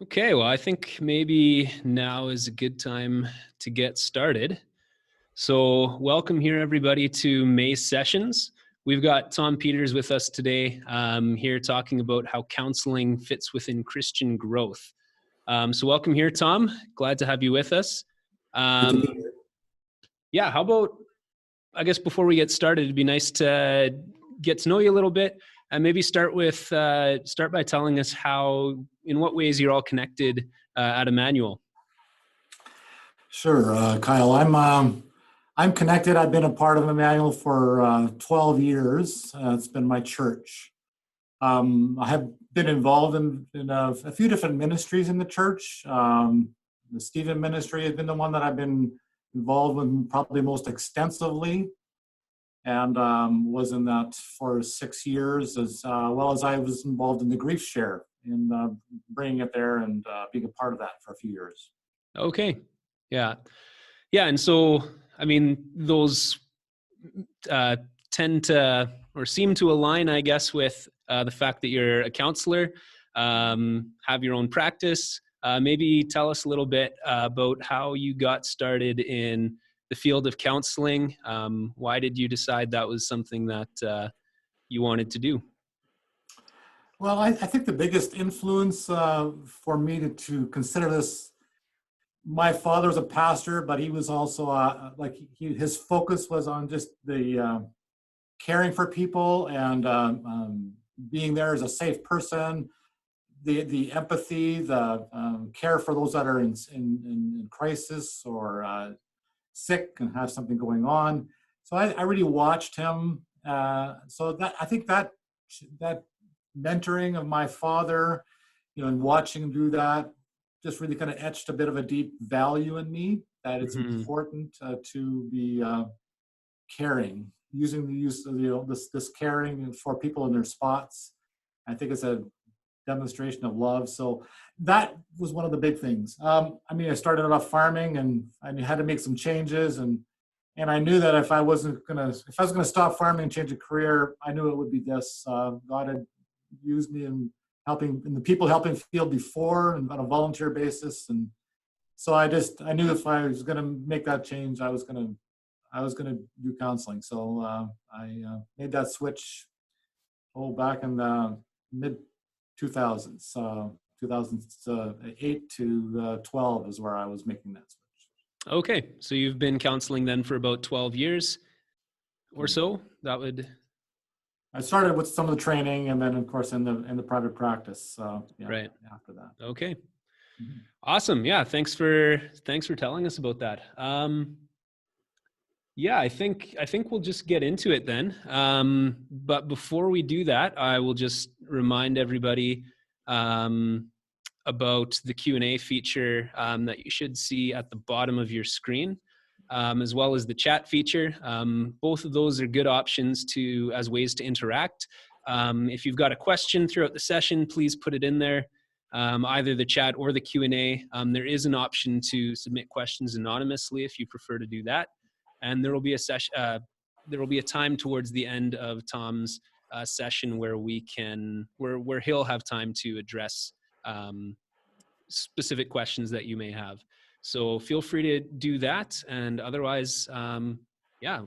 Okay, well, I think maybe now is a good time to get started. So, welcome here, everybody, to May Sessions. We've got Tom Peters with us today here talking about how counseling fits within Christian growth. So, welcome here, Tom. Glad to have you with us. Good to be here. Yeah, how about, I guess, before we get started, it'd be nice to get to know you a little bit and maybe start by telling us in what ways you're all connected at Emmanuel. Sure, Kyle. I'm connected. I've been a part of Emmanuel for 12 years. It's been my church. I have been involved in a few different ministries in the church. The Stephen ministry has been the one that I've been involved with probably most extensively, and was in that for 6 years, as well as I was involved in the Grief Share and bringing it there and being a part of that for a few years. Okay. Yeah. Yeah. And so, I mean, those tend to or seem to align, I guess, with the fact that you're a counselor, have your own practice. Maybe tell us a little bit about how you got started in the field of counseling. Why did you decide that was something that you wanted to do? Well, I think the biggest influence for me to consider this, my father was a pastor, but he was also his focus was on just the caring for people and being there as a safe person, the empathy, the care for those that are in crisis or sick and have something going on. So I really watched him. So that I think that mentoring of my father, and watching him do that, just really kind of etched a bit of a deep value in me that it's important to be caring, using the use of this caring for people in their spots. I think it's a demonstration of love. So that was one of the big things. I started off farming, and I had to make some changes, and I knew that if I was gonna stop farming and change a career, I knew it would be this. God had used me in the people helping field before and on a volunteer basis, and so I knew if I was gonna make that change, I was gonna do counseling. So I made that switch back in the mid 2000s, 2008 to 12 is where I was making that switch. Okay, so you've been counseling then for about 12 years or so. I started with some of the training, and then of course in the private practice. Right after that. Okay. Mm-hmm. Awesome. Yeah. Thanks for telling us about that. Yeah, I think we'll just get into it then. But before we do that, I will just remind everybody about the Q&A feature that you should see at the bottom of your screen, as well as the chat feature. Both of those are good options as ways to interact. If you've got a question throughout the session, please put it in there, either the chat or the Q&A. There is an option to submit questions anonymously if you prefer to do that. And there will be a time towards the end of Tom's session where where he'll have time to address specific questions that you may have. So feel free to do that. And otherwise, I'll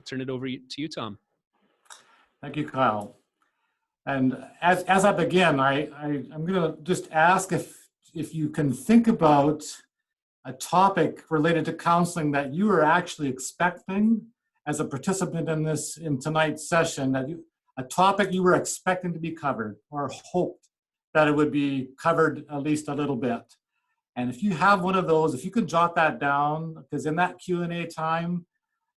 turn it over to you, Tom. Thank you, Kyle. And as I begin, I'm going to just ask if you can think about a topic related to counseling that you are actually expecting as a participant in tonight's session, a topic you were expecting to be covered or hoped that it would be covered at least a little bit. And if you have one of those, if you could jot that down, because in that Q&A time,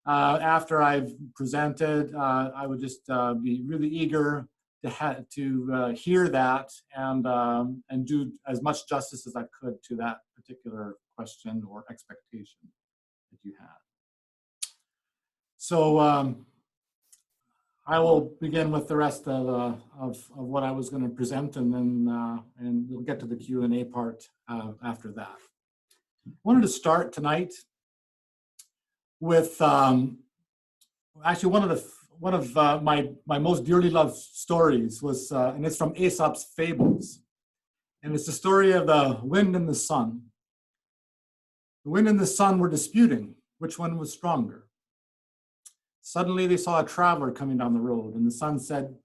after I've presented, I would just be really eager to hear that and do as much justice as I could to that particular question or expectation that you had. So I will begin with the rest of what I was going to present, and then we'll get to the Q&A part after that. I wanted to start tonight with actually one of my most dearly loved stories was, and it's from Aesop's Fables. And it's the story of the wind and the sun. The wind and the sun were disputing which one was stronger. Suddenly they saw a traveler coming down the road, and the sun said,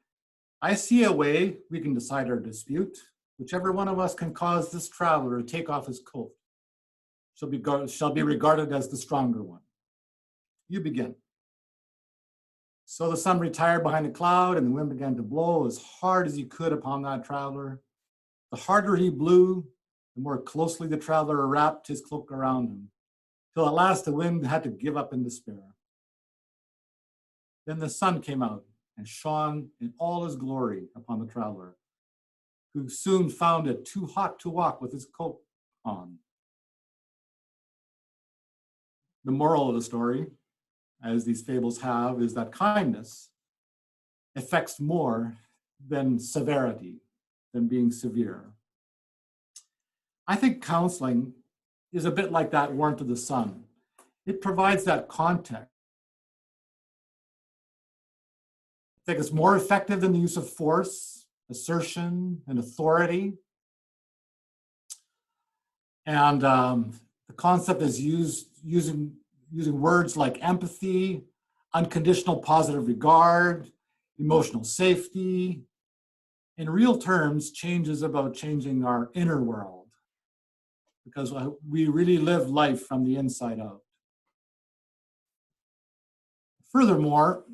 I see a way we can decide our dispute. Whichever one of us can cause this traveler to take off his coat shall be regarded as the stronger one. You begin. So the sun retired behind a cloud, and the wind began to blow as hard as he could upon that traveler. The harder he blew, the more closely the traveler wrapped his cloak around him, till at last the wind had to give up in despair. Then the sun came out and shone in all his glory upon the traveler, who soon found it too hot to walk with his coat on. The moral of the story, as these fables have, is that kindness affects more than severity, than being severe. I think counseling is a bit like that warmth of the sun. It provides that context. I think it's more effective than the use of force, assertion, and authority. And the concept is using words like empathy, unconditional positive regard, emotional safety. In real terms, change is about changing our inner world, because we really live life from the inside out. Furthermore,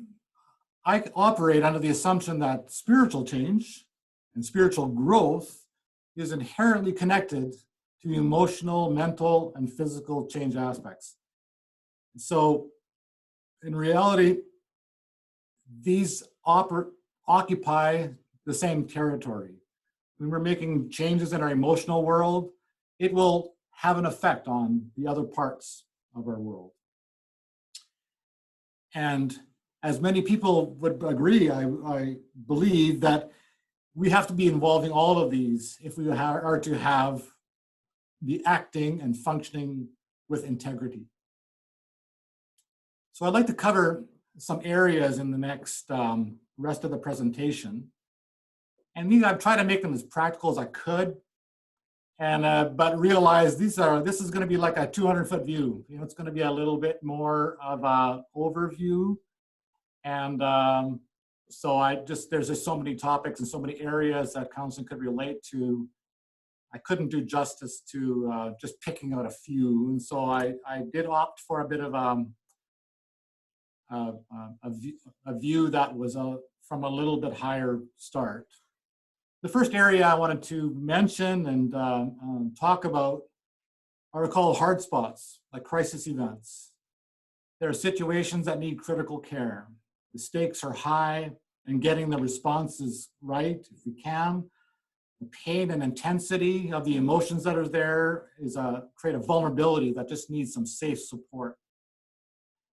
I operate under the assumption that spiritual change and spiritual growth is inherently connected to emotional, mental, and physical change aspects. So in reality, these occupy the same territory. When we're making changes in our emotional world, it will have an effect on the other parts of our world. And as many people would agree, I believe that we have to be involving all of these if we are to have the acting and functioning with integrity. So I'd like to cover some areas in the next rest of the presentation. And these, I've tried to make them as practical as I could, and but realize this is going to be like a 200-foot view. You know, it's going to be a little bit more of an overview. And so there's just so many topics and so many areas that counseling could relate to. I couldn't do justice to just picking out a few. And so I did opt for a bit of a view that was from a little bit higher start. The first area I wanted to mention and talk about are called hard spots, like crisis events. There are situations that need critical care. The stakes are high, and getting the responses right, if we can. The pain and intensity of the emotions that are there create a vulnerability that just needs some safe support.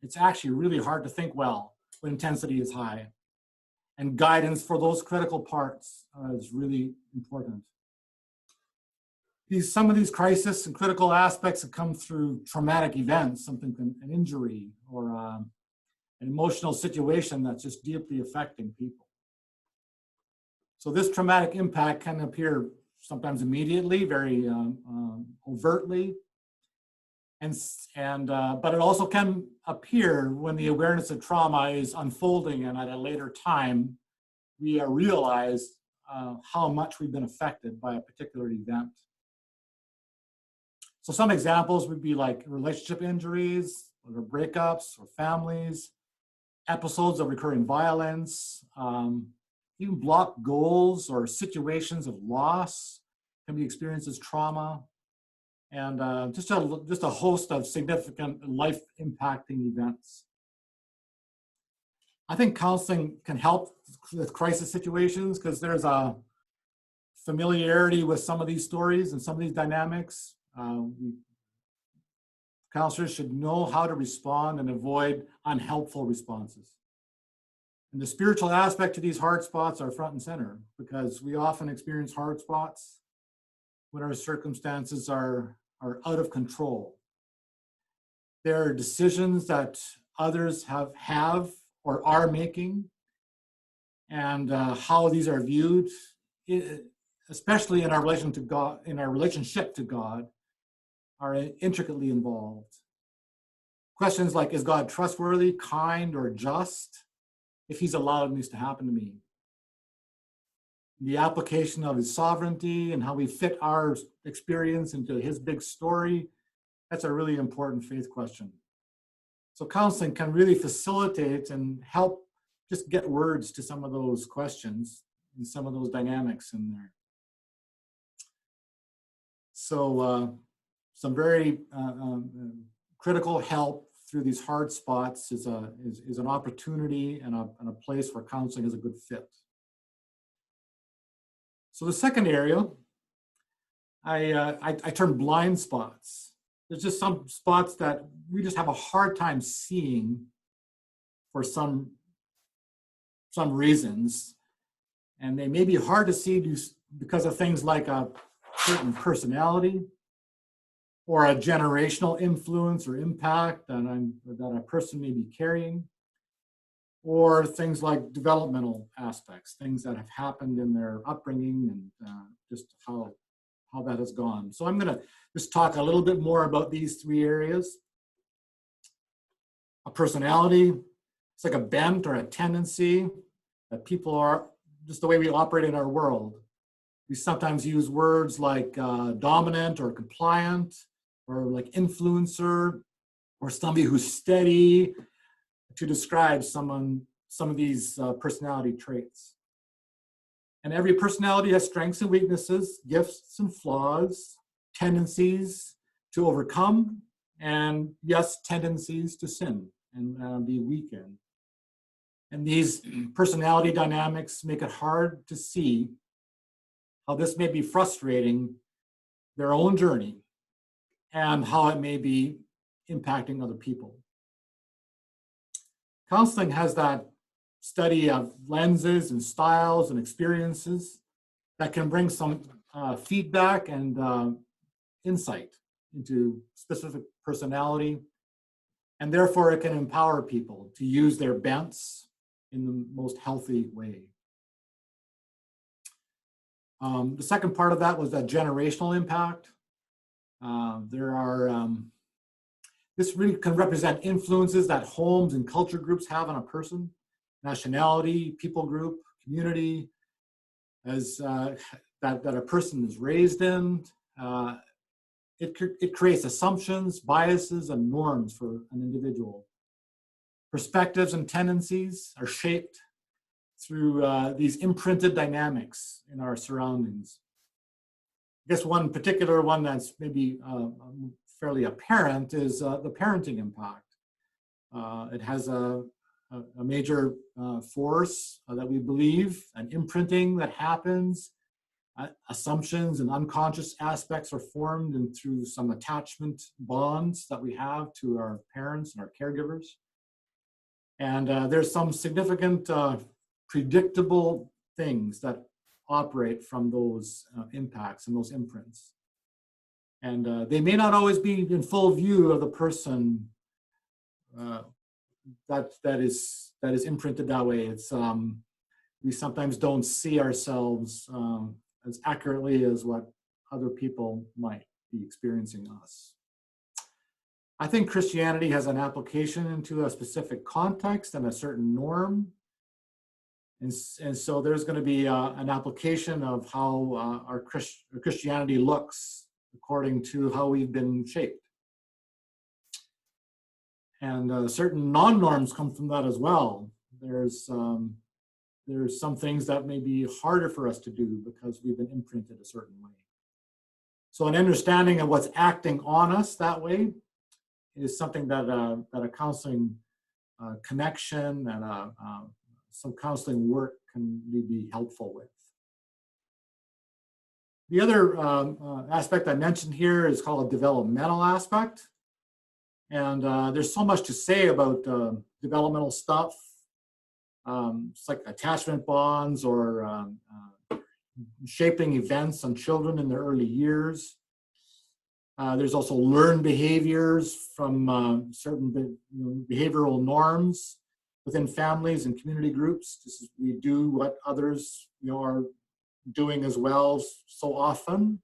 It's actually really hard to think well when intensity is high. And guidance for those critical parts is really important. Some of these crisis and critical aspects have come through traumatic events, an injury or an emotional situation that's just deeply affecting people. So this traumatic impact can appear sometimes immediately, very overtly, but it also can appear when the awareness of trauma is unfolding, and at a later time, we realize how much we've been affected by a particular event. So some examples would be like relationship injuries, or breakups, or families, episodes of recurring violence, even blocked goals or situations of loss can be experienced as trauma, and just a host of significant life-impacting events. I think counseling can help with crisis situations because there's a familiarity with some of these stories and some of these dynamics. Counselors should know how to respond and avoid unhelpful responses. And the spiritual aspect to these hard spots are front and center because we often experience hard spots when our circumstances are out of control. There are decisions that others have or are making, and how these are viewed especially in our relation to God, in our relationship to God, are intricately involved. Questions like, is God trustworthy, kind, or just if he's allowed this to happen to me? The application of his sovereignty and how we fit our experience into his big story, that's a really important faith question. So counseling can really facilitate and help just get words to some of those questions and some of those dynamics in there. So some very critical help through these hard spots is an opportunity and a place where counseling is a good fit. So the second area, I term blind spots. There's just some spots that we just have a hard time seeing for some reasons. And they may be hard to see because of things like a certain personality or a generational influence or impact that a person may be carrying, or things like developmental aspects, things that have happened in their upbringing and just how that has gone. So I'm going to just talk a little bit more about these three areas. A personality, it's like a bent or a tendency that people are, just the way we operate in our world. We sometimes use words like dominant or compliant, or like influencer, or somebody who's steady, to describe some of these personality traits. And every personality has strengths and weaknesses, gifts and flaws, tendencies to overcome, and yes, tendencies to sin and be weak in. And these personality dynamics make it hard to see how this may be frustrating their own journey and how it may be impacting other people. Counseling has that study of lenses and styles and experiences that can bring some feedback and insight into specific personality, and therefore it can empower people to use their bents in the most healthy way. The second part of that was that generational impact. This really can represent influences that homes and culture groups have on a person, nationality, people group, community, as that a person is raised in. It creates assumptions, biases, and norms for an individual. Perspectives and tendencies are shaped through these imprinted dynamics in our surroundings. I guess one particular one that's maybe fairly apparent is the parenting impact. It has a major force that we believe, an imprinting that happens, assumptions and unconscious aspects are formed and through some attachment bonds that we have to our parents and our caregivers. And there's some significant predictable things that operate from those impacts and those imprints. And they may not always be in full view of the person that is imprinted that way. It's we sometimes don't see ourselves as accurately as what other people might be experiencing us. I think Christianity has an application into a specific context and a certain norm. And so there's going to be an application of how our Christianity looks according to how we've been shaped. And certain non-norms come from that as well. There's some things that may be harder for us to do because we've been imprinted a certain way. So an understanding of what's acting on us that way is something that a counseling connection and some counseling work can be helpful with. The other aspect I mentioned here is called a developmental aspect. And there's so much to say about developmental stuff. It's like attachment bonds or shaping events on children in their early years. There's also learned behaviors from certain behavioral norms within families and community groups. We do what others are doing as well so often.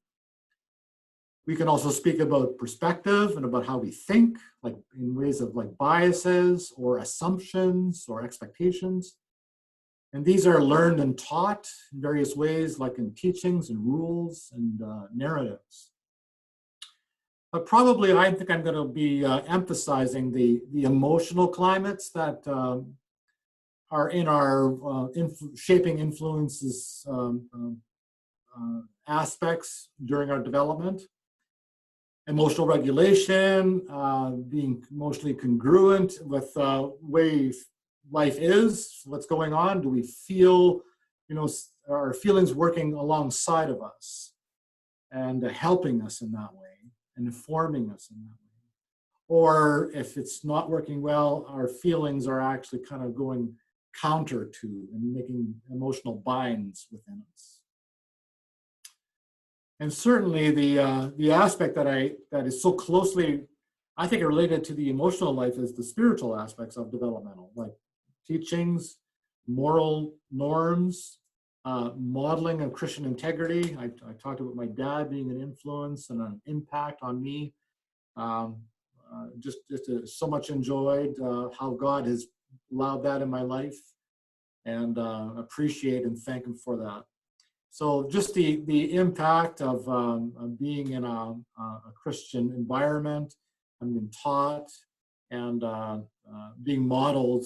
We can also speak about perspective and about how we think, like in ways of like biases or assumptions or expectations. And these are learned and taught in various ways, like in teachings and rules and narratives. But probably I think I'm going to be emphasizing the emotional climates that are in our shaping influences aspects during our development. Emotional regulation, being emotionally congruent with way life is, what's going on. Do we feel, our feelings working alongside of us and helping us in that way and informing us in that way? Or if it's not working well, our feelings are actually kind of going counter to and making emotional binds within us. And certainly the aspect that is so closely, I think, related to the emotional life is the spiritual aspects of developmental, like teachings, moral norms, modeling of Christian integrity. I talked about my dad being an influence and an impact on me. Just so much enjoyed how God has allowed that in my life, and appreciate and thank him for that. So just the impact of being in a Christian environment, and being taught, and being modeled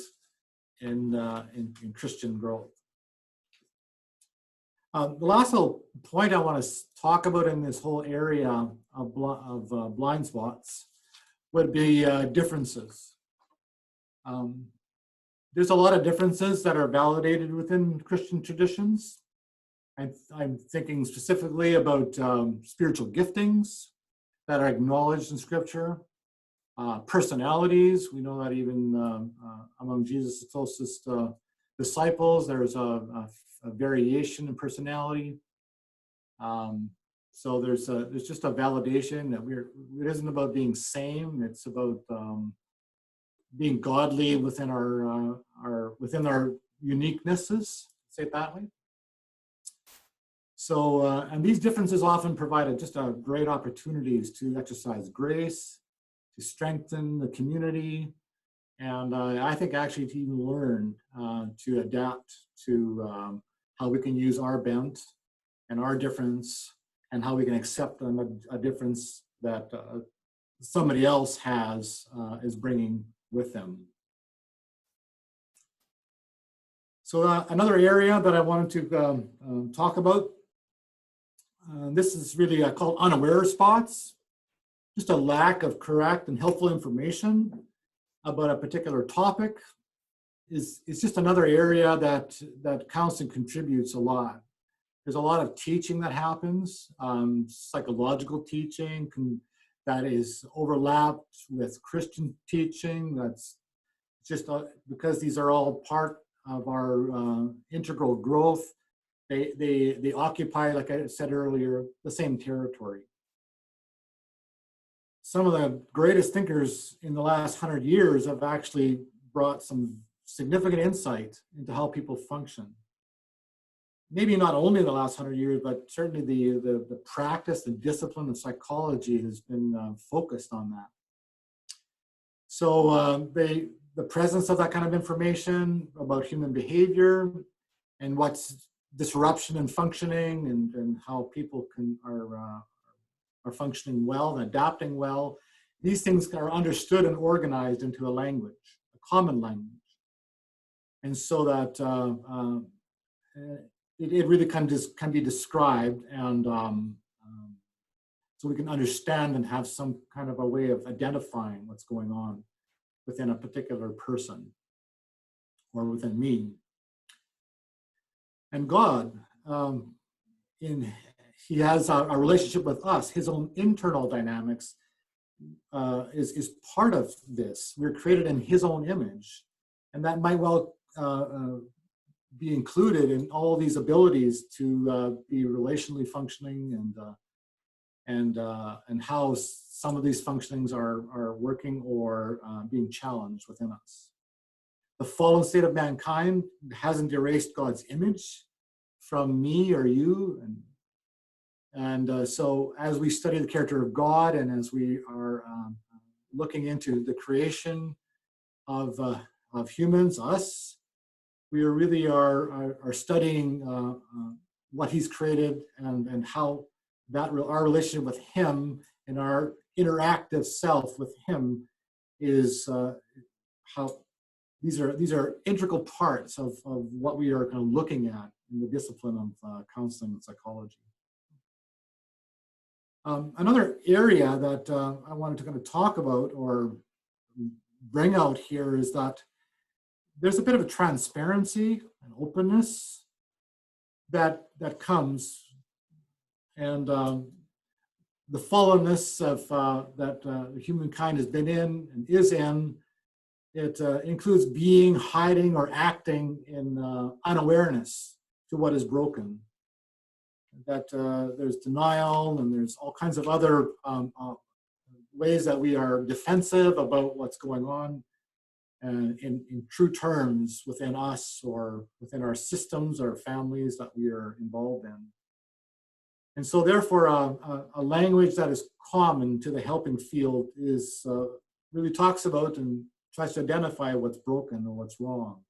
in Christian growth. The last little point I want to talk about in this whole area of blind spots would be differences. There's a lot of differences that are validated within Christian traditions. I'm thinking specifically about spiritual giftings that are acknowledged in Scripture, personalities. We know that even among Jesus' closest disciples, there's a variation in personality. So there's just a validation that it isn't about being same. It's about being godly within our uniquenesses. Say it that way. So, and these differences often provide just great opportunities to exercise grace, to strengthen the community, and I think actually to even learn to adapt to how we can use our bent and our difference, and how we can accept a difference that somebody else is bringing with them. So another area that I wanted to talk about, this is really called unaware spots, just a lack of correct and helpful information about a particular topic is just another area that counts and contributes a lot. There's a lot of teaching that happens, psychological teaching that is overlapped with Christian teaching. That's just because these are all part of our integral growth. They occupy, like I said earlier, the same territory. Some of the greatest thinkers in the last 100 years have actually brought some significant insight into how people function. Maybe not only in the last 100 years, but certainly the practice, the discipline of psychology has been focused on that. So the presence of that kind of information about human behavior and what's disruption in functioning and how people are functioning well and adapting well, these things are understood and organized into a language, a common language. And so that it really can be described, and so we can understand and have some kind of a way of identifying what's going on within a particular person or within me. And God, he has a relationship with us. His own internal dynamics is part of this. We're created in his own image, and that might well be included in all these abilities to be relationally functioning and how some of these functionings are working or being challenged within us. The fallen state of mankind hasn't erased God's image from me or you. And so as we study the character of God, and as we are looking into the creation of humans, us, we are really are studying what he's created, and how that our relationship with him and our interactive self with him is how these are integral parts of what we are kind of looking at in the discipline of counseling and psychology. Another area that I wanted to kind of talk about or bring out here is that there's a bit of a transparency and openness that comes, and the fallenness of that humankind has been in and is in. It includes being, hiding, or acting in unawareness to what is broken. That there's denial, and there's all kinds of other ways that we are defensive about what's going on in true terms within us or within our systems or families that we are involved in. And so therefore, a language that is common to the helping field is really talks about and tries to identify what's broken or what's wrong.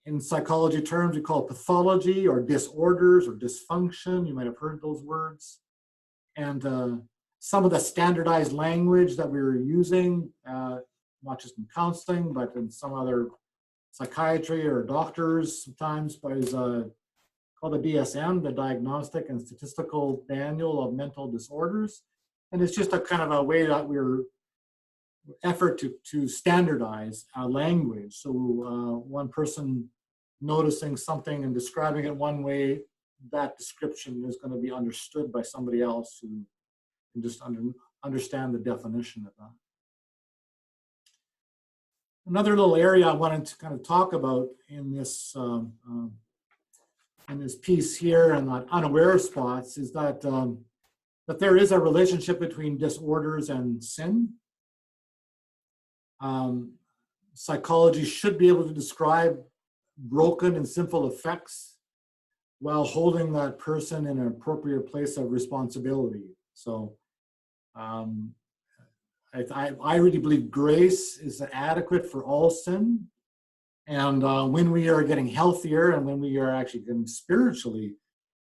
In psychology terms, we call it pathology or disorders or dysfunction. You might have heard those words. And some of the standardized language that we were using, not just in counseling, but in some other psychiatry or doctors sometimes, is called the DSM, the Diagnostic and Statistical Manual of Mental Disorders. And it's just a kind of a way that we're effort to standardize language. So one person noticing something and describing it one way, that description is going to be understood by somebody else who can just understand the definition of that. Another little area I wanted to kind of talk about in this piece here, and that unaware spots, is that that there is a relationship between disorders and sin. Psychology should be able to describe broken and sinful effects while holding that person in an appropriate place of responsibility. So I really believe grace is adequate for all sin. And when we are getting healthier and when we are actually getting spiritually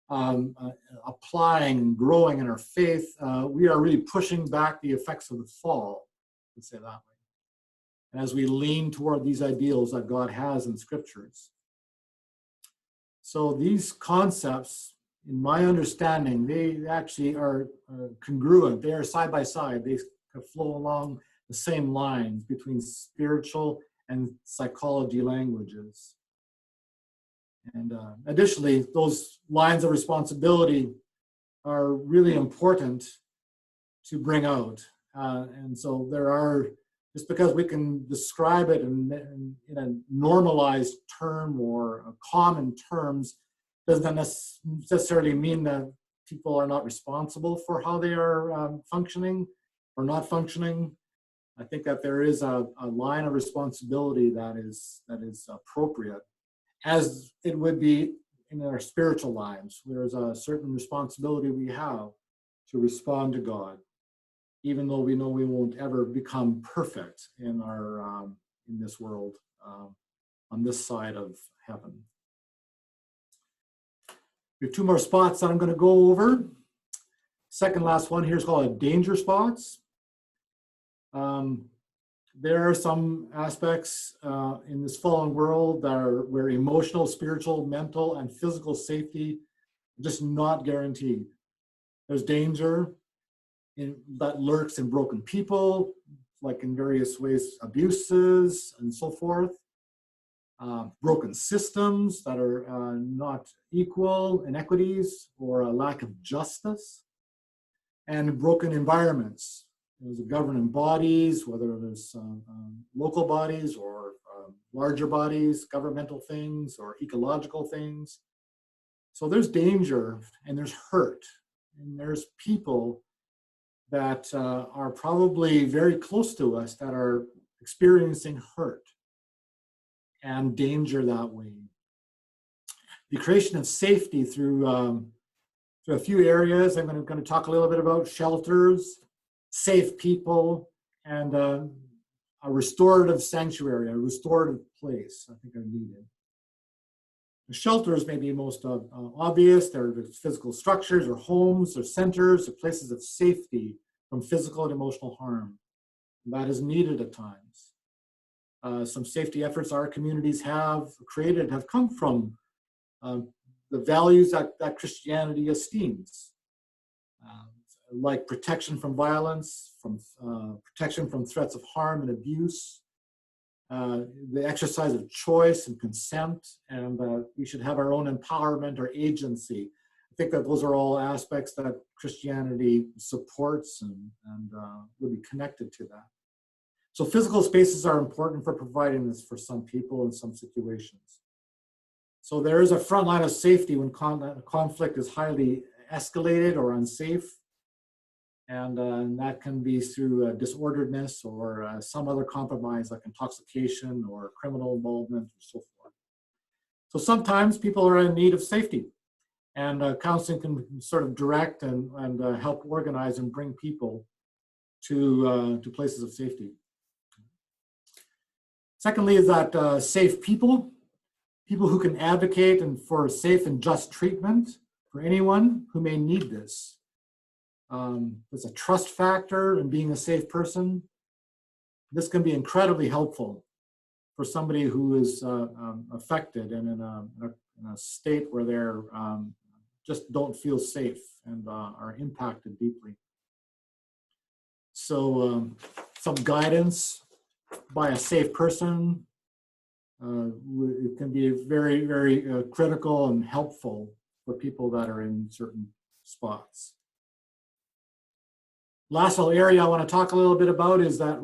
applying and growing in our faith, we are really pushing back the effects of the fall, let's say that way. And as we lean toward these ideals that God has in scriptures. So these concepts, in my understanding, they actually are congruent. They are side by side. They flow along the same lines between spiritual and psychology languages. And additionally, those lines of responsibility are really important to bring out. And so there are, just because we can describe it in a normalized term or a common terms, doesn't necessarily mean that people are not responsible for how they are functioning or not functioning. I think that there is a line of responsibility that is appropriate, as it would be in our spiritual lives. There's a certain responsibility we have to respond to God, even though we know we won't ever become perfect in our in this world, on this side of heaven. We have two more spots that I'm going to go over. Second last one here is called danger spots. There are some aspects in this fallen world that are where emotional, spiritual, mental, and physical safety are just not guaranteed. There's danger that lurks in broken people, like in various ways, abuses and so forth. Broken systems that are not equal, inequities, or a lack of justice, and broken environments. There's governing bodies, whether there's local bodies or larger bodies, governmental things or ecological things. So there's danger and there's hurt, and there's people that are probably very close to us that are experiencing hurt and danger that way. the creation of safety through a few areas. I'm going to talk a little bit about shelters, safe people, and a restorative sanctuary, a restorative place I think are needed. The shelters may be most obvious. They're physical structures or homes or centers or places of safety from physical and emotional harm. That is needed at times. Some safety efforts our communities have created have come from the values that Christianity esteems, like protection from violence, from protection from threats of harm and abuse, the exercise of choice and consent, and we should have our own empowerment or agency. I think that those are all aspects that Christianity supports and would be connected to that. So physical spaces are important for providing this for some people in some situations. So there is a front line of safety when conflict is highly escalated or unsafe. And that can be through disorderedness or some other compromise like intoxication or criminal involvement and so forth. So sometimes people are in need of safety, and counseling can sort of direct and help organize and bring people to places of safety. Secondly is that safe people who can advocate and for safe and just treatment for anyone who may need this. There's a trust factor in being a safe person. This can be incredibly helpful for somebody who is affected and in a state where they're just don't feel safe and are impacted deeply. So some guidance by a safe person it can be very, very critical and helpful for people that are in certain spots. Last little area I want to talk a little bit about is that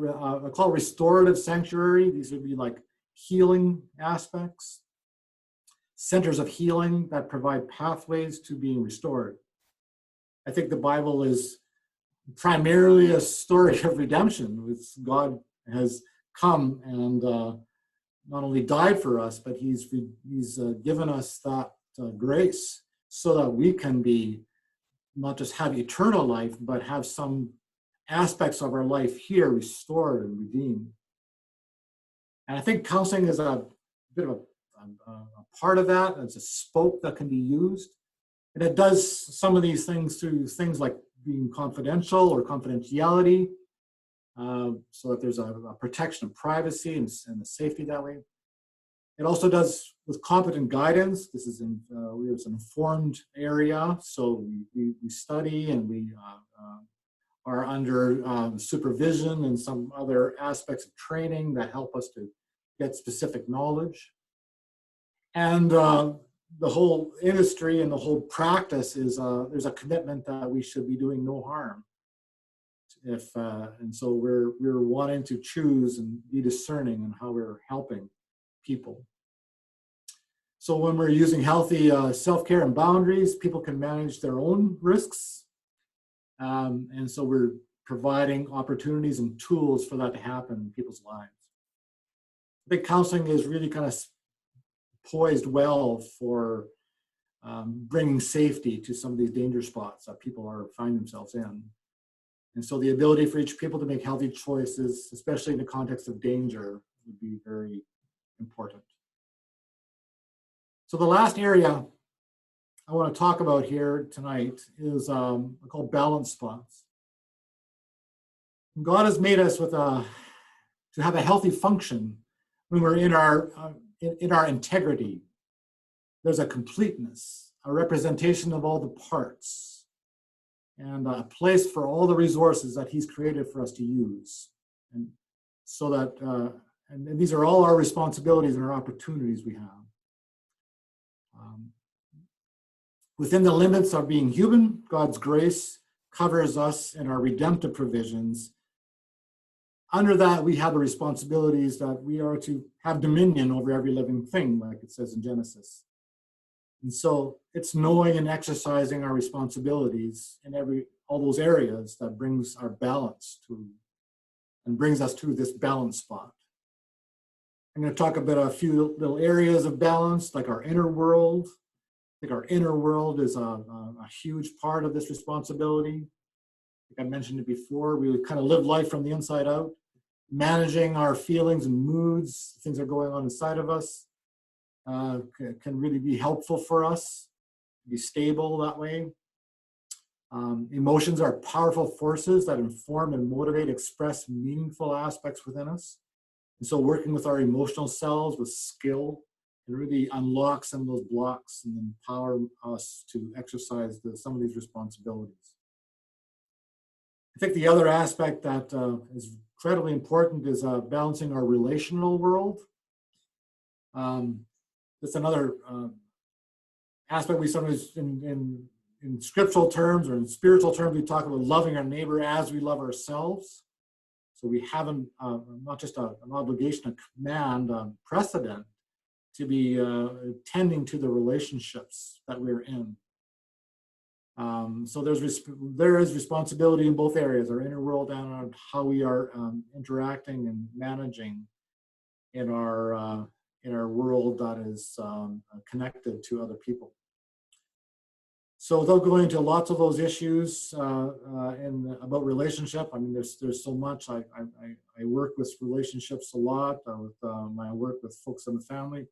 I call restorative sanctuary. These would be like healing aspects, centers of healing that provide pathways to being restored. I think the Bible is primarily a story of redemption. It's God has come and not only died for us, but he's given us that grace so that we can be not just have eternal life, but have some aspects of our life here restored and redeemed. And I think counseling is a bit of a part of that. It's a spoke that can be used. And it does some of these things through things like being confidential or confidentiality, so that there's a protection of privacy and the safety that way. It also does with competent guidance. This is it's an informed area, so we study and we are under supervision and some other aspects of training that help us to get specific knowledge. And the whole industry and the whole practice is there's a commitment that we should be doing no harm. And so we're wanting to choose and be discerning in how we're helping people. So when we're using healthy self-care and boundaries, people can manage their own risks. And so we're providing opportunities and tools for that to happen in people's lives. I think counseling is really kind of poised well for bringing safety to some of these danger spots that people find themselves in. And so the ability for each people to make healthy choices, especially in the context of danger, would be very important. So the last area I want to talk about here tonight is called balance spots. God has made us to have a healthy function when we're in our integrity. There's a completeness, a representation of all the parts, and a place for all the resources that he's created for us to use. And so that, and these are all our responsibilities and our opportunities we have. Within the limits of being human, God's grace covers us in our redemptive provisions. Under that, we have the responsibilities that we are to have dominion over every living thing, like it says in Genesis. And so it's knowing and exercising our responsibilities in all those areas that brings our balance to, and brings us to this balance spot. I'm going to talk about a few little areas of balance, like our inner world, think our inner world is a huge part of this responsibility. Like I mentioned it before, we kind of live life from the inside out, managing our feelings and moods, things that are going on inside of us, can really be helpful for us, be stable that way. Emotions are powerful forces that inform and motivate, express meaningful aspects within us. And so working with our emotional selves with skill can really unlock some of those blocks and empower us to exercise some of these responsibilities. I think the other aspect that is incredibly important is balancing our relational world. That's another aspect we sometimes, in scriptural terms or in spiritual terms, we talk about loving our neighbor as we love ourselves. So we have not just an obligation, a command, precedent to be tending to the relationships that we're in. So there is responsibility in both areas, our inner world and how we are interacting and managing in our world that is connected to other people. So without going into lots of those issues about relationship, I mean, there's so much. I work with relationships a lot with my work with folks in the family,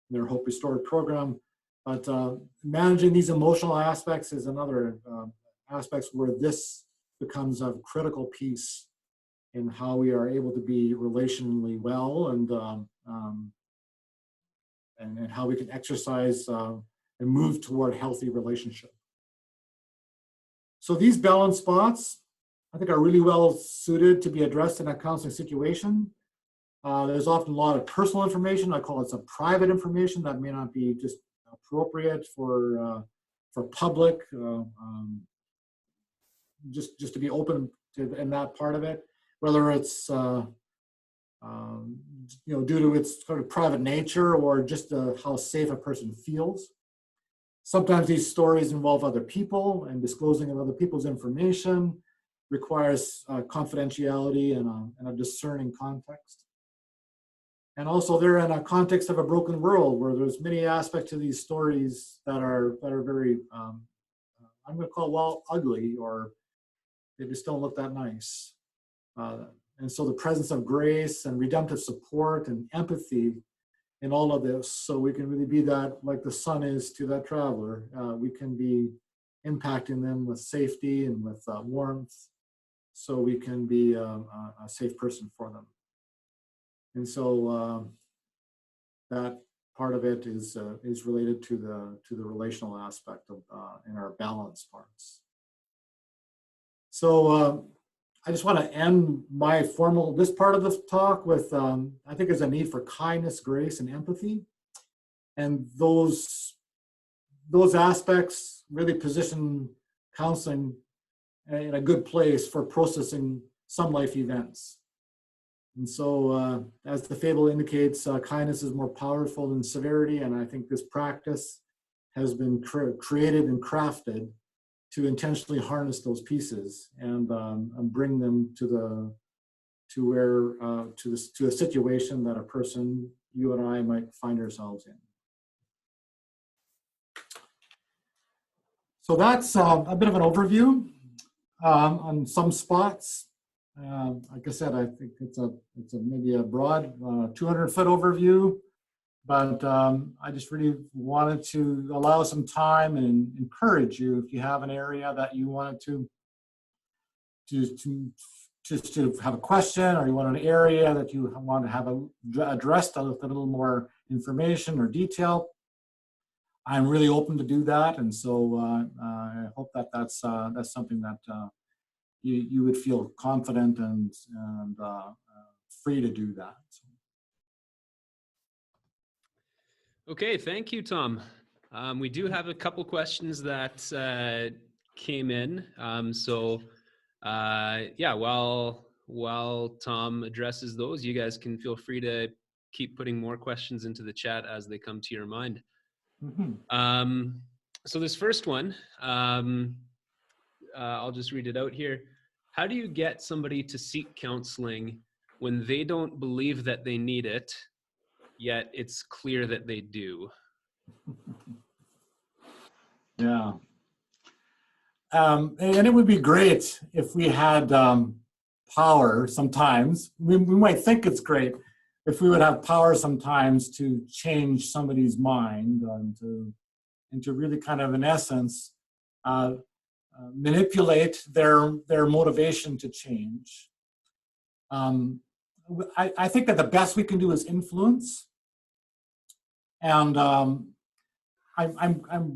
their Hope Restored program. But managing these emotional aspects is another aspects where this becomes a critical piece in how we are able to be relationally well and how we can exercise and move toward healthy relationship. So these balance spots, I think, are really well suited to be addressed in a counseling situation. There's often a lot of personal information. I call it some private information that may not be just appropriate for public, just to be open to in that part of it, whether it's due to its sort of private nature or just how safe a person feels. Sometimes these stories involve other people, and disclosing of other people's information requires confidentiality and a discerning context. And also they're in a context of a broken world where there's many aspects to these stories that are very, I'm going to call ugly, or they just don't look that nice. And so the presence of grace and redemptive support and empathy in all of this, so we can really be that, like the sun is to that traveler, we can be impacting them with safety and with warmth, so we can be a safe person for them. And so that part of it is related to the relational aspect of in our balance parts. So I just want to end this part of the talk with I think there's a need for kindness, grace, and empathy, and those aspects really position counseling in a good place for processing some life events. And so, as the fable indicates, kindness is more powerful than severity, and I think this practice has been created and crafted to intentionally harness those pieces and bring them to a situation that a person, you and I, might find ourselves in. So that's a bit of an overview on some spots. Like I said, I think it's maybe a broad 200-foot overview, but I just really wanted to allow some time and encourage you, if you have an area that you wanted to have a question, or you want an area that you want to have addressed with a little more information or detail. I'm really open to do that, and so I hope that that's something that you would feel confident and free to do that. Okay, thank you, Tom. We do have a couple questions that came in. While Tom addresses those, you guys can feel free to keep putting more questions into the chat as they come to your mind. Mm-hmm. So this first one, I'll just read it out here. How do you get somebody to seek counseling when they don't believe that they need it, yet it's clear that they do? Yeah. And it would be great if we had power sometimes. We might think it's great if we would have power sometimes to change somebody's mind and to really kind of, in essence, manipulate their motivation to change. I think that the best we can do is influence. And I'm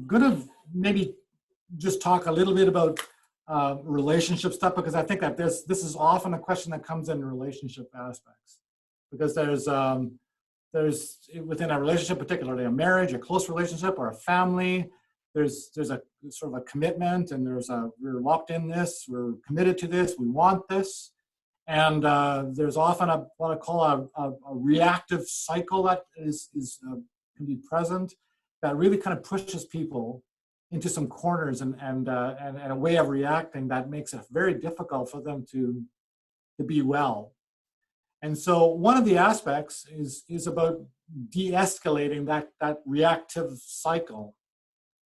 going to maybe just talk a little bit about relationship stuff, because I think that this is often a question that comes in relationship aspects, because there's within a relationship, particularly a marriage, a close relationship, or a family, there's a sort of a commitment, and we're locked in this, we're committed to this, we want this, and there's often what I call a reactive cycle that can be present, that really kind of pushes people into some corners and a way of reacting that makes it very difficult for them to be well. And so one of the aspects is about de-escalating that reactive cycle,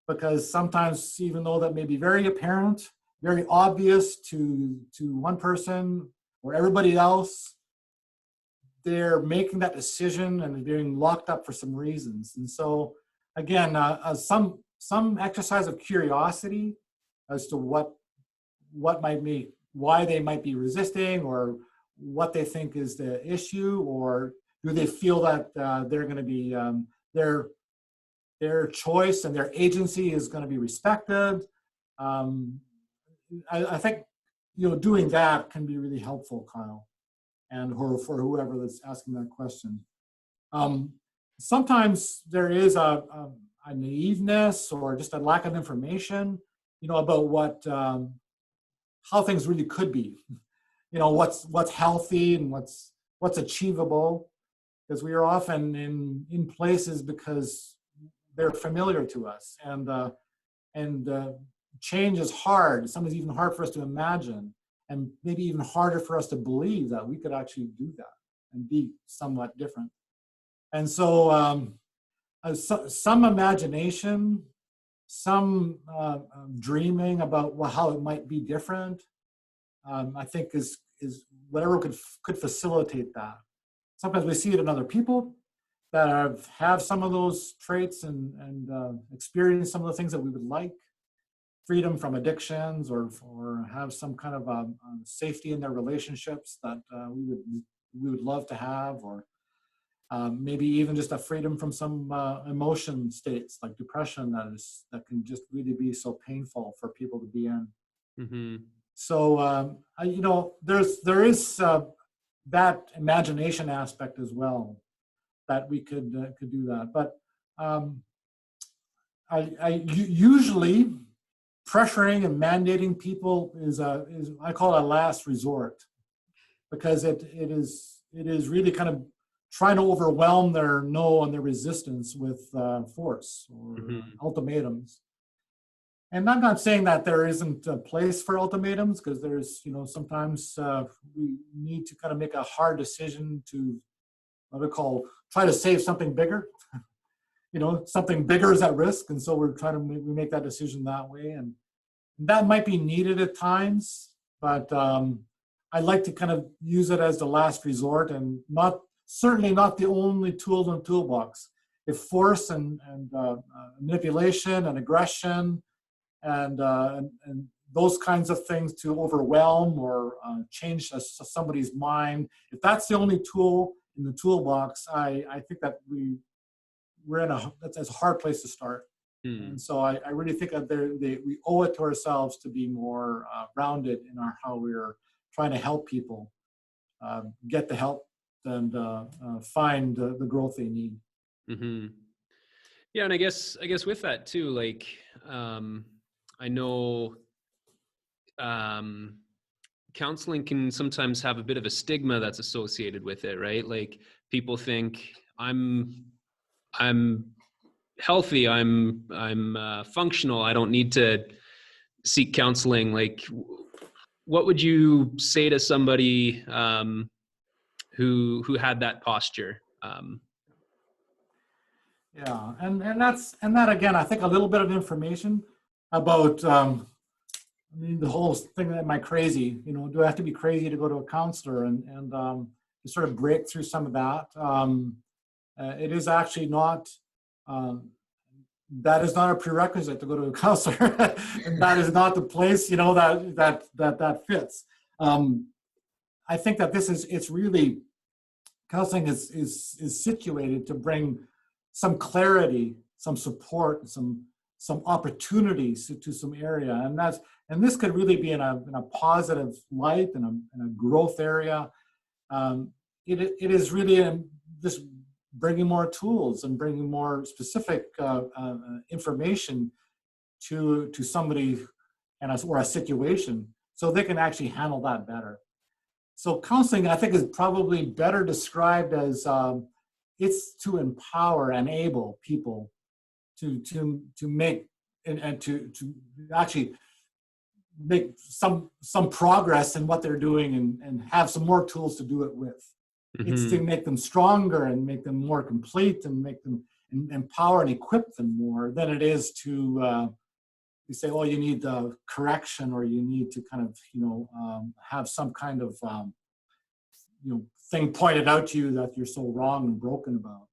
because sometimes, even though that may be very apparent, very obvious to one person or everybody else, they're making that decision and they're being locked up for some reasons. And so again, some exercise of curiosity as to why they might be resisting, or what they think is the issue, or do they feel that they're going to be their choice and their agency is going to be respected. I think doing that can be really helpful, Kyle, and for whoever that's asking that question. Sometimes there is a naiveness or just a lack of information, about what how things really could be. What's healthy and what's achievable, because we are often in places because they're familiar to us, and change is hard. Sometimes even hard for us to imagine, and maybe even harder for us to believe that we could actually do that and be somewhat different. And so some imagination, some dreaming about how it might be different, I think is whatever could facilitate that. Sometimes we see it in other people that have some of those traits and experience some of the things that we would like, freedom from addictions, or have some kind of safety in their relationships that we would love to have, or maybe even just a freedom from some emotion states like depression that can just really be so painful for people to be in. Mm-hmm. So there is that imagination aspect as well, that we could do that. But usually pressuring and mandating people is I call it a last resort, because it is really kind of trying to overwhelm their no and their resistance with force or ultimatums. And I'm not saying that there isn't a place for ultimatums, because there's sometimes we need to kind of make a hard decision to what I call try to save something bigger. Something bigger is at risk, and so we're trying to make that decision that way, and that might be needed at times. But I like to kind of use it as the last resort, and certainly not the only tool in the toolbox. If force and manipulation and aggression and those kinds of things to overwhelm or change somebody's mind, if that's the only tool in the toolbox, I think that that's a hard place to start. And so I really think that we owe it to ourselves to be more rounded in how we're trying to help people get the help and find the growth they need. Mm-hmm. Yeah, and I guess with that too, like I know counseling can sometimes have a bit of a stigma that's associated with it, right? Like people think I'm healthy, I'm functional, I don't need to seek counseling. Like, what would you say to somebody who had that posture? Yeah, and that again, I think a little bit of information about, I mean, the whole thing, am I crazy? You know, do I have to be crazy to go to a counselor? And to sort of break through some of that. It is actually not, um, that is not a prerequisite to go to a counselor. And that is not the place, you know, that fits. I think that it's really, counseling is situated to bring some clarity, some support, some opportunities to some area, and this could really be in a positive light, in a growth area. It is really just bringing more tools and bringing more specific information to somebody or a situation, so they can actually handle that better. So counseling, I think, is probably better described as it's to empower, enable people to make and to actually make some progress in what they're doing, and have some more tools to do it with. Mm-hmm. It's to make them stronger and make them more complete and make them empower and equip them more than it is to you say, oh, you need correction, or you need to kind of, have some kind of, thing pointed out to you that you're so wrong and broken about.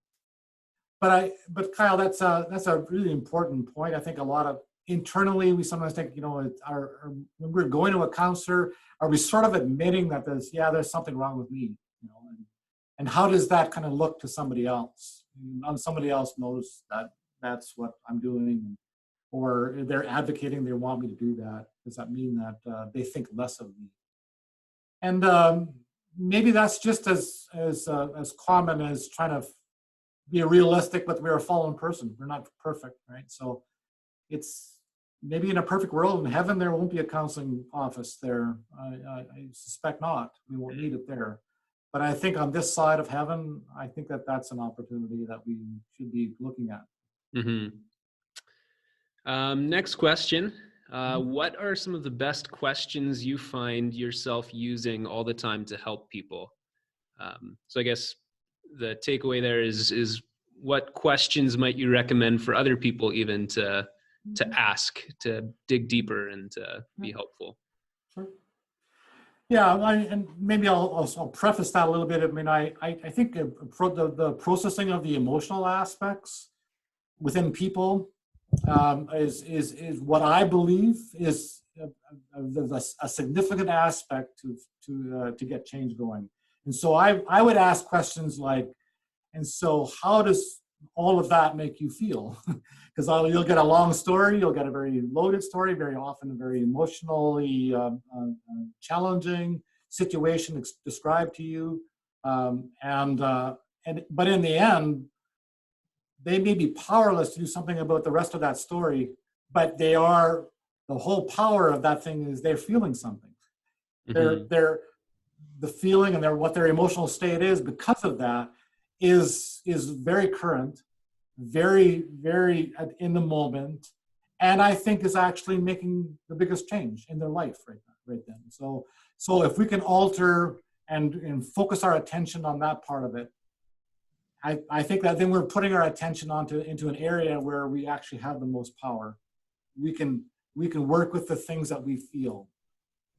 But Kyle, that's a really important point. I think a lot of internally, we sometimes think, when we're going to a counselor, are we sort of admitting that there's something wrong with me, and how does that kind of look to somebody else? Somebody else knows that that's what I'm doing, or they're advocating they want me to do that. Does that mean that they think less of me? And maybe that's just as common as trying to be realistic, but we're a fallen person. We're not perfect, right? So it's maybe in a perfect world in heaven, there won't be a counseling office there. I suspect not. We won't need it there. But I think on this side of heaven, I think that that's an opportunity that we should be looking at. Mm-hmm. Next question. What are some of the best questions you find yourself using all the time to help people? So I guess the takeaway there is what questions might you recommend for other people even to ask, to dig deeper and to be helpful? Sure. Yeah, and maybe I'll preface that a little bit. I mean, I think the processing of the emotional aspects within people is what I believe is a significant aspect to get change going. And so I would ask questions like, and so how does all of that make you feel? Because you'll get a long story, you'll get a very loaded story, very often a very emotionally challenging situation described to you. But in the end, they may be powerless to do something about the rest of that story, but the whole power of that thing is they're feeling something. Mm-hmm. They're the feeling and what their emotional state is because of that is very current, very, very in the moment, and I think is actually making the biggest change in their life right then. So if we can alter and focus our attention on that part of it, I think that then we're putting our attention into an area where we actually have the most power. We can work with the things that we feel,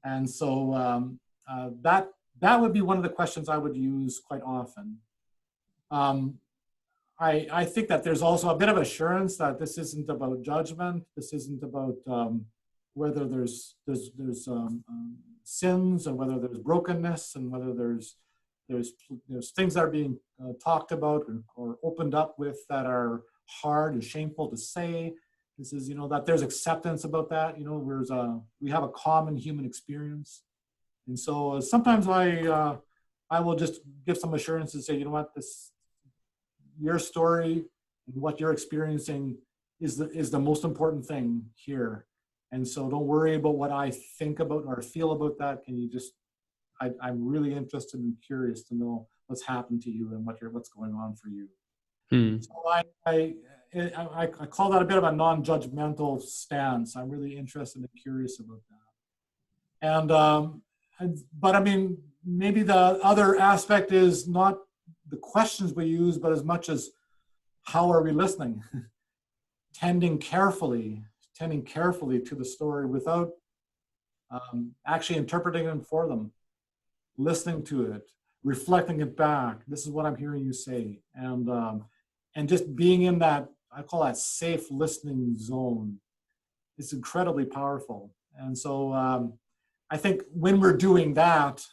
and so that would be one of the questions I would use quite often. I think that there's also a bit of assurance that this isn't about judgment. This isn't about whether there's sins, or whether there's brokenness, and whether there's things that are being talked about or opened up with that are hard and shameful to say. This is, that there's acceptance about that. We have a common human experience, and so sometimes I will just give some assurance and say, you know what, your story and what you're experiencing is the most important thing here, and so don't worry about what I think about or feel about that. Can you just I'm really interested and curious to know what's happened to you and what's going on for you. So I call that a bit of a non-judgmental stance. I'm really interested and curious about that. But I mean, maybe the other aspect is not the questions we use, but as much as how are we listening? Tending carefully attending carefully to the story without actually interpreting it for them, listening to it, reflecting it back. This is what I'm hearing you say, and just being in that, I call that safe listening zone. It's incredibly powerful. And so I think when we're doing that,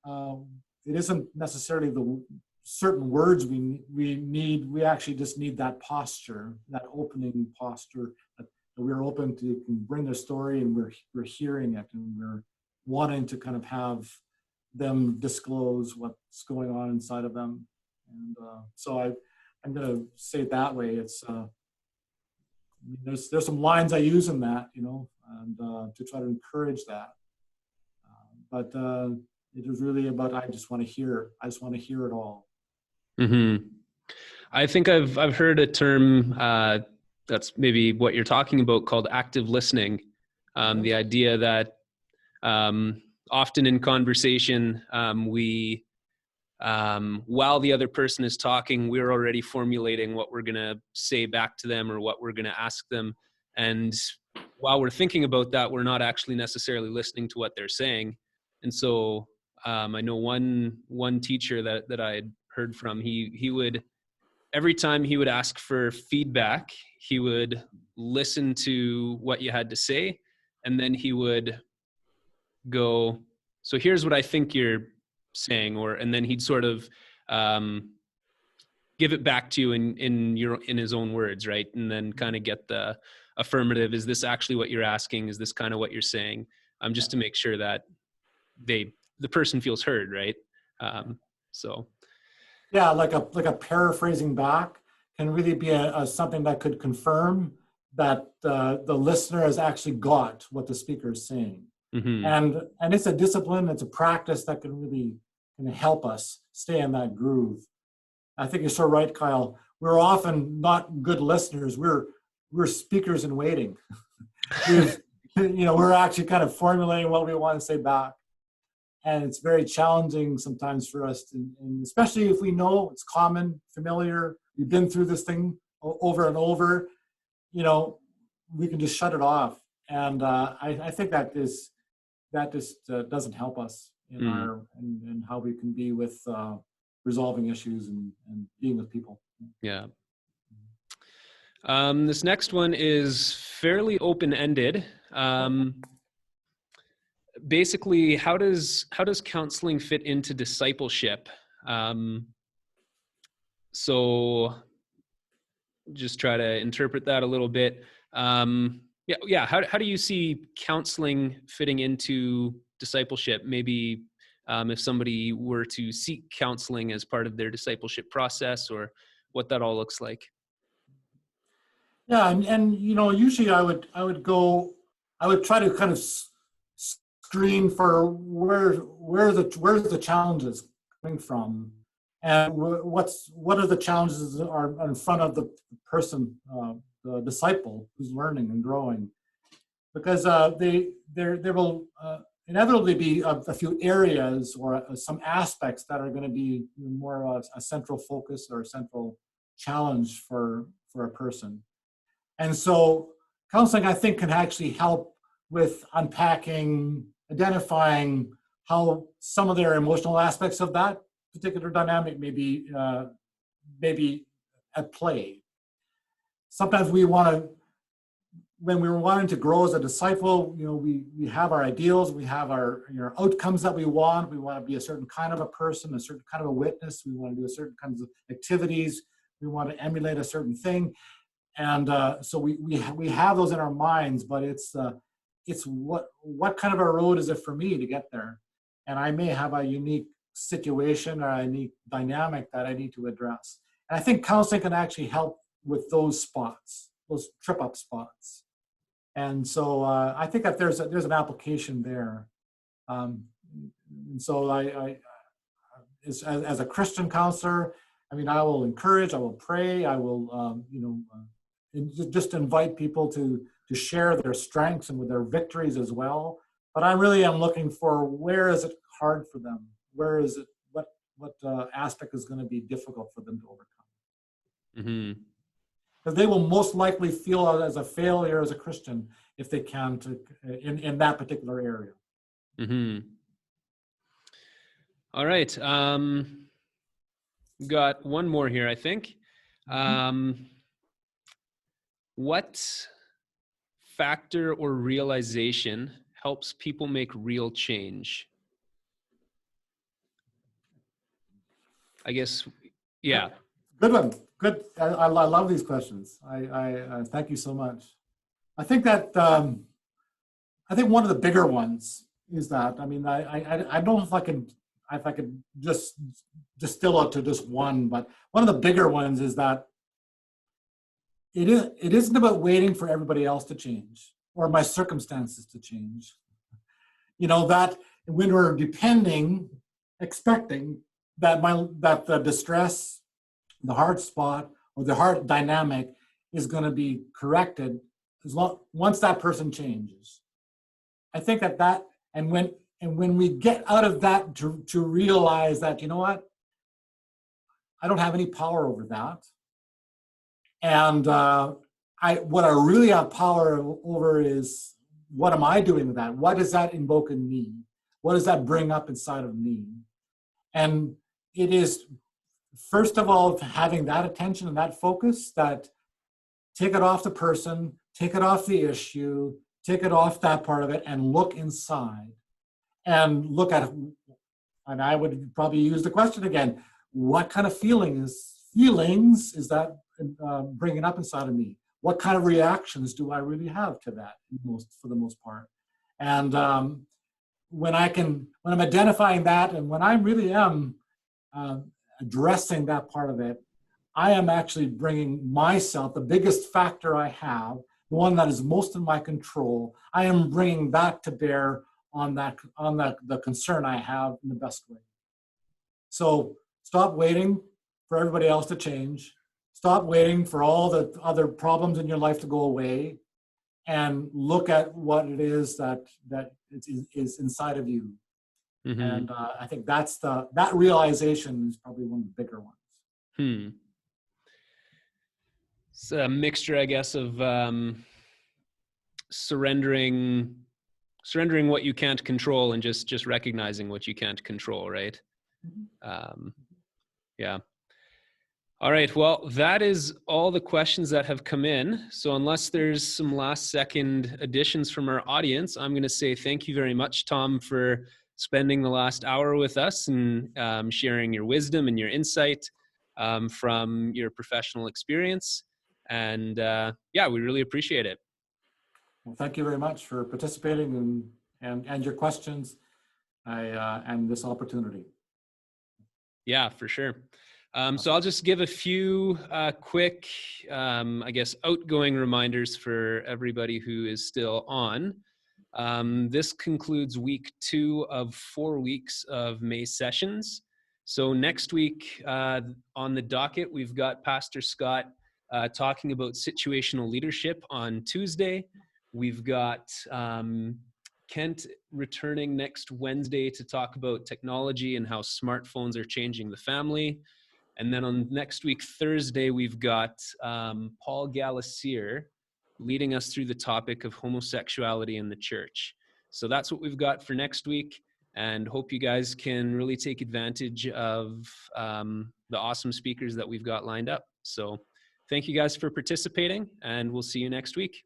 it isn't necessarily the certain words we need. We actually just need that posture, that opening posture, that we're open to can bring their story, and we're hearing it, and we're wanting to kind of have them disclose what's going on inside of them. And so I'm going to say it that way. It's there's some lines I use in that, and to try to encourage that. But it is really about, I just want to hear it all. Mm-hmm. I think I've heard a term that's maybe what you're talking about, called active listening. The idea that often in conversation, we while the other person is talking, we're already formulating what we're going to say back to them or what we're going to ask them. And while we're thinking about that, we're not actually necessarily listening to what they're saying. And so I know one teacher that I had heard from, he would, every time he would ask for feedback, he would listen to what you had to say, and then he would go, so here's what I think you're saying, and then he'd sort of give it back to you in his own words, right? And then kind of get the affirmative. Is this actually what you're asking? Is this kind of what you're saying? Just to make sure that the person feels heard, right? So. Yeah, like a paraphrasing back can really be something that could confirm that the listener has actually got what the speaker is saying. Mm-hmm. And it's a discipline, it's a practice that can really help us stay in that groove. I think you're so right, Kyle. We're often not good listeners. We're speakers in waiting. We're actually kind of formulating what we want to say back. And it's very challenging sometimes for us, and especially if we know it's common, familiar, we've been through this thing over and over, we can just shut it off. And I think that just doesn't help us in how we can be with resolving issues and being with people. Yeah. This next one is fairly open-ended. Basically, how does counseling fit into discipleship? So just try to interpret that a little bit. How do you see counseling fitting into discipleship? Maybe if somebody were to seek counseling as part of their discipleship process, or what that all looks like. Yeah, and usually I would try to kind of screen for where's the challenges coming from, and what are the challenges that are in front of the person, the disciple who's learning and growing, because there will inevitably be a few areas or some aspects that are going to be more of a central focus or a central challenge for a person. And so counseling, I think, can actually help with unpacking, identifying how some of their emotional aspects of that particular dynamic may be at play. Sometimes when we're wanting to grow as a disciple, we have our ideals, we have our outcomes that we want. We want to be a certain kind of a person, a certain kind of a witness. We want to do a certain kinds of activities. We want to emulate a certain thing. And so we have those in our minds, but it's what kind of a road is it for me to get there? And I may have a unique situation or a unique dynamic that I need to address. And I think counseling can actually help with those spots, those trip-up spots. And so I think that there's an application there. And so I as a Christian counselor, I will encourage, I will pray, I will just invite people to share their strengths and with their victories as well. But I really am looking for, where is it hard for them? Where is it, what aspect is going to be difficult for them to overcome? Mm-hmm. because they will most likely feel as a failure as a Christian if they can in that particular area. Mm-hmm. All right. Got one more here, I think. What factor or realization helps people make real change? I guess, yeah. Good one. Good. I love these questions. I thank you so much. I think that I think one of the bigger ones is that, I mean, I don't know if I could just distill it to just one, but one of the bigger ones is that it isn't about waiting for everybody else to change or my circumstances to change. You know, that when we're expecting that the distress, the hard spot, or the hard dynamic is going to be corrected once that person changes. I think and when we get out of that to realize that, you know what, I don't have any power over that, and what I really have power over is, what am I doing with that? What does that invoke in me? What does that bring up inside of me? And it is, first of all, having that attention and that focus, that take it off the person, take it off the issue, take it off that part of it, and look inside and look at, and I would probably use the question again, what kind of feelings is that bringing up inside of me? What kind of reactions do I really have to that, for the most part? And when I'm identifying that, and when I really am addressing that part of it, I am actually bringing myself, the biggest factor I have, the one that is most in my control, I am bringing that to bear on the concern I have in the best way. So stop waiting for everybody else to change. Stop waiting for all the other problems in your life to go away, and look at what it is that is inside of you. Mm-hmm. And I think that realization is probably one of the bigger ones. It's a mixture, I guess, of surrendering what you can't control and just recognizing what you can't control, right? Mm-hmm. Yeah. All right. Well, that is all the questions that have come in. So unless there's some last second additions from our audience, I'm going to say thank you very much, Tom, for spending the last hour with us and sharing your wisdom and your insight from your professional experience. And yeah, we really appreciate it. Well, thank you very much for participating and your questions and this opportunity. Yeah, for sure. So I'll just give a few quick, I guess, outgoing reminders for everybody who is still on. This concludes week 2 of 4 weeks of May sessions. So next week on the docket, we've got Pastor Scott talking about situational leadership on Tuesday. We've got Kent returning next Wednesday to talk about technology and how smartphones are changing the family. And then on next week, Thursday, we've got Paul Gallasier leading us through the topic of homosexuality in the church. So that's what we've got for next week, and hope you guys can really take advantage of the awesome speakers that we've got lined up. So thank you guys for participating, and we'll see you next week.